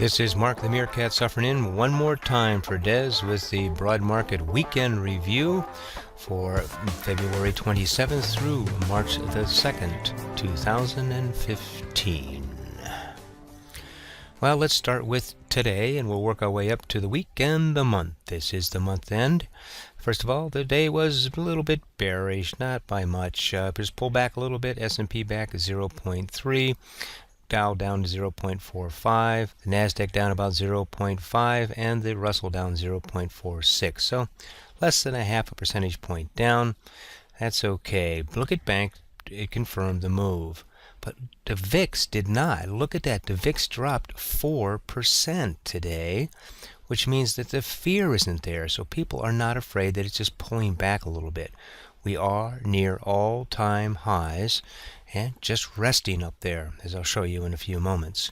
This is Mark the Meerkat suffering in one more time for Des with the Broad Market Weekend Review for February 27th through March the 2nd, 2015. Well, let's start with today, and we'll work our way up to the week and the month. This is the month end. First of all, the day was a little bit bearish, not by much. Just pulled back a little bit. S&P back 0.3. Dow down to 0.45, the NASDAQ down about 0.5, and the Russell down 0.46. So less than a half a percentage point down. That's okay. Look at Bank, it confirmed the move. But the VIX did not. Look at that. The VIX dropped 4% today, which means that the fear isn't there. So people are not afraid that it's just pulling back a little bit. We are near all-time highs and just resting up there, as I'll show you in a few moments.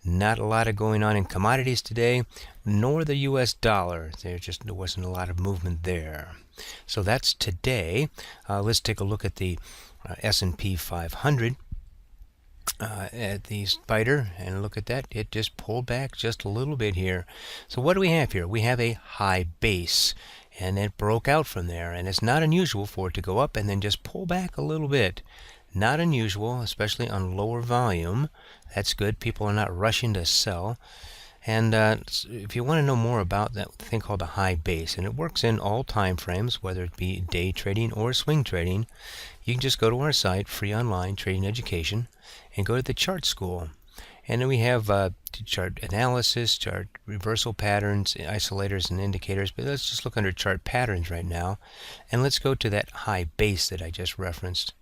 Not a lot of going on in commodities today, nor the U.S. dollar. There wasn't a lot of movement there. So that's today. Let's take a look at the S&P 500. At the spider, and look at that, it just pulled back just a little bit here. So what do we have here? We have a high base, and it broke out from there, and it's not unusual for it to go up and then just pull back a little bit. Not unusual, especially on lower volume. That's good. People are not rushing to sell. And if you want to know more about that thing called a high base, and it works in all time frames, whether it be day trading or swing trading, you can just go to our site, free online trading education, and go to the chart school. And then we have chart analysis, chart reversal patterns, isolators, and indicators. But let's just look under chart patterns right now, and let's go to that high base that I just referenced.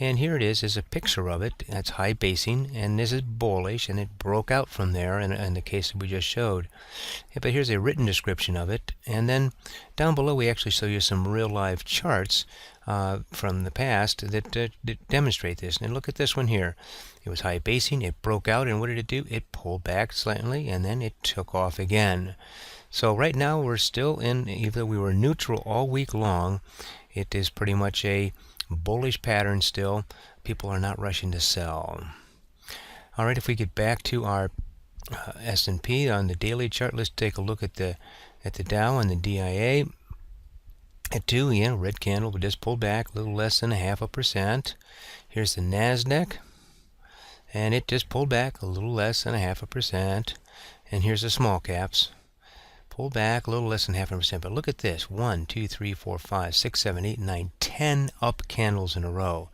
And here it is a picture of it. That's high basing, and this is bullish, and it broke out from there in the case that we just showed. Yeah, but here's a written description of it, and then down below we actually show you some real live charts from the past that demonstrate this. And look at this one here. It was high basing, it broke out, and what did it do? It pulled back slightly, and then it took off again. So right now we're still in, even though we were neutral all week long, it is pretty much a bullish pattern still. People are not rushing to sell. All right, if we get back to our S&P on the daily chart, let's take a look at the Dow and the DIA. At 2, red candle, we just pulled back a little less than a half a percent. Here's the NASDAQ, and it just pulled back a little less than a half a percent. And here's the small caps. Pull back a little less than half a percent, but look at this: 1, 2, 3, 4, 5, 6, 7, 8, 9, 10 up candles in a row.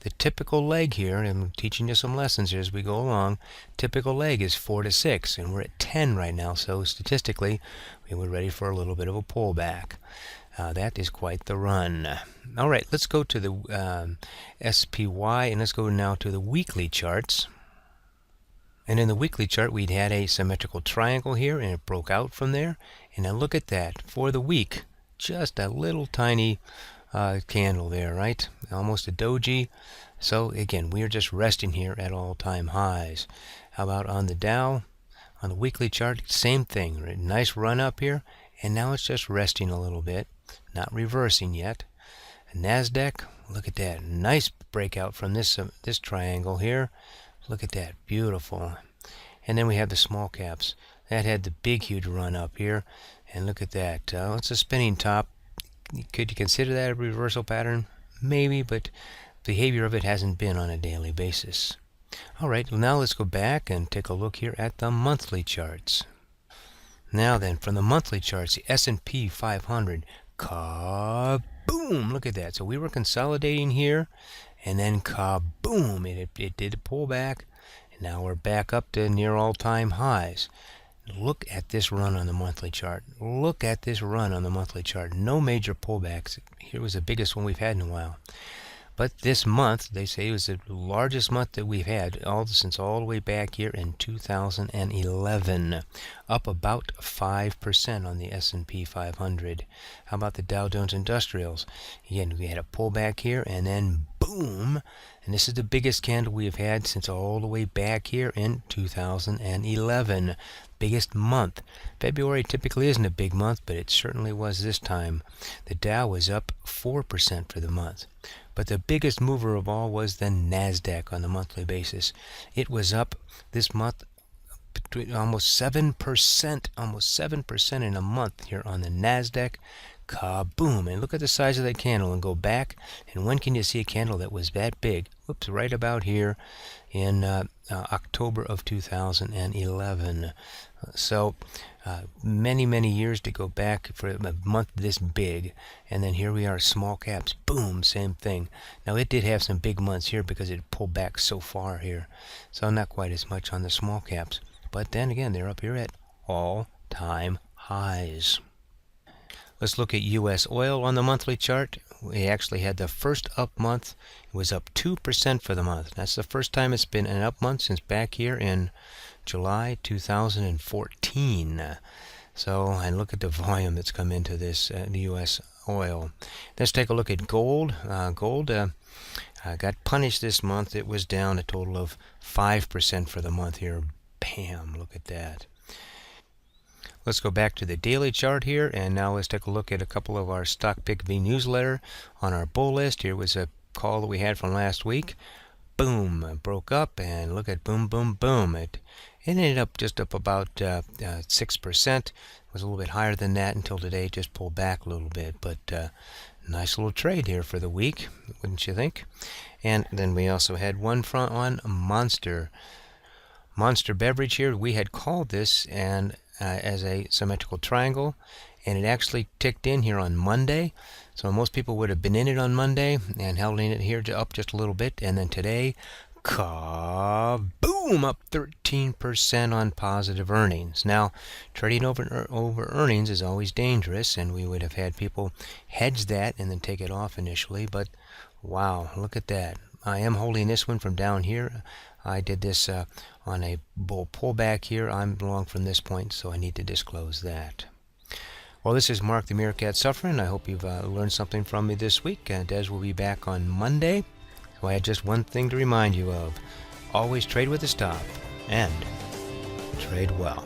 The typical leg here, and I'm teaching you some lessons here as we go along, typical leg is 4 to 6, and we're at 10 right now, so statistically we were ready for a little bit of a pullback. That is quite the run. All right, let's go to the SPY, and let's go now to the weekly charts. And in the weekly chart, we'd had a symmetrical triangle here, and it broke out from there. And now look at that. For the week, just a little tiny candle there, right? Almost a doji. So again, we are just resting here at all-time highs. How about on the Dow? On the weekly chart, same thing. Right? Nice run up here, and now it's just resting a little bit, not reversing yet. NASDAQ, look at that. Nice breakout from this triangle here. Look at that, beautiful. And then we have the small caps. That had the big, huge run up here. And look at that. It's a spinning top. Could you consider that a reversal pattern? Maybe, but behavior of it hasn't been on a daily basis. All right, well, now let's go back and take a look here at the monthly charts. Now then, from the monthly charts, the S&P 500, kaboom! Look at that. So we were consolidating here, and then kaboom! It did a pullback, and now we're back up to near all-time highs. Look at this run on the monthly chart. Look at this run on the monthly chart. No major pullbacks. Here was the biggest one we've had in a while. But this month, they say, was the largest month that we've had since all the way back here in 2011, up about 5% on the S&P 500. How about the Dow Jones Industrials? Again, we had a pullback here, and then boom, and this is the biggest candle we have had since all the way back here in 2011. Biggest month. February typically isn't a big month, but it certainly was this time. The Dow was up 4% for the month. But the biggest mover of all was the NASDAQ on the monthly basis. It was up this month between almost 7% in a month here on the NASDAQ. Kaboom! And look at the size of that candle and go back. And when can you see a candle that was that big? Whoops, right about here in October of 2011. So many years to go back for a month this big. And then here we are, small caps. Boom, same thing. Now it did have some big months here because it pulled back so far here. So not quite as much on the small caps. But then again, they're up here at all-time highs. Let's look at U.S. oil on the monthly chart. We actually had the first up month. It was up 2% for the month. That's the first time it's been an up month since back here in July 2014. So, and look at the volume that's come into this the U.S. oil. Let's take a look at gold. Gold got punished this month. It was down a total of 5% for the month here. Bam! Look at that. Let's go back to the daily chart here, and now let's take a look at a couple of our Stock Pick V newsletter on our bull list. Here was a call that we had from last week. Boom, broke up, and look at boom, boom, boom. It ended up just up about 6%. It was a little bit higher than that until today. It just pulled back a little bit, but nice little trade here for the week, wouldn't you think? And then we also had one front on Monster beverage here. We had called this and as a symmetrical triangle, and it actually ticked in here on Monday. So most people would have been in it on Monday and held in it here to up just a little bit, and then today, kaboom, up 13% on positive earnings. Now, trading over earnings is always dangerous, and we would have had people hedge that and then take it off initially, but wow, look at that. I am holding this one from down here. I did this on a bull pullback here. I'm long from this point, so I need to disclose that. Well, this is Mark the Meerkat Suffering. I hope you've learned something from me this week. Des will be back on Monday. So I had just one thing to remind you of. Always trade with a stop and trade well.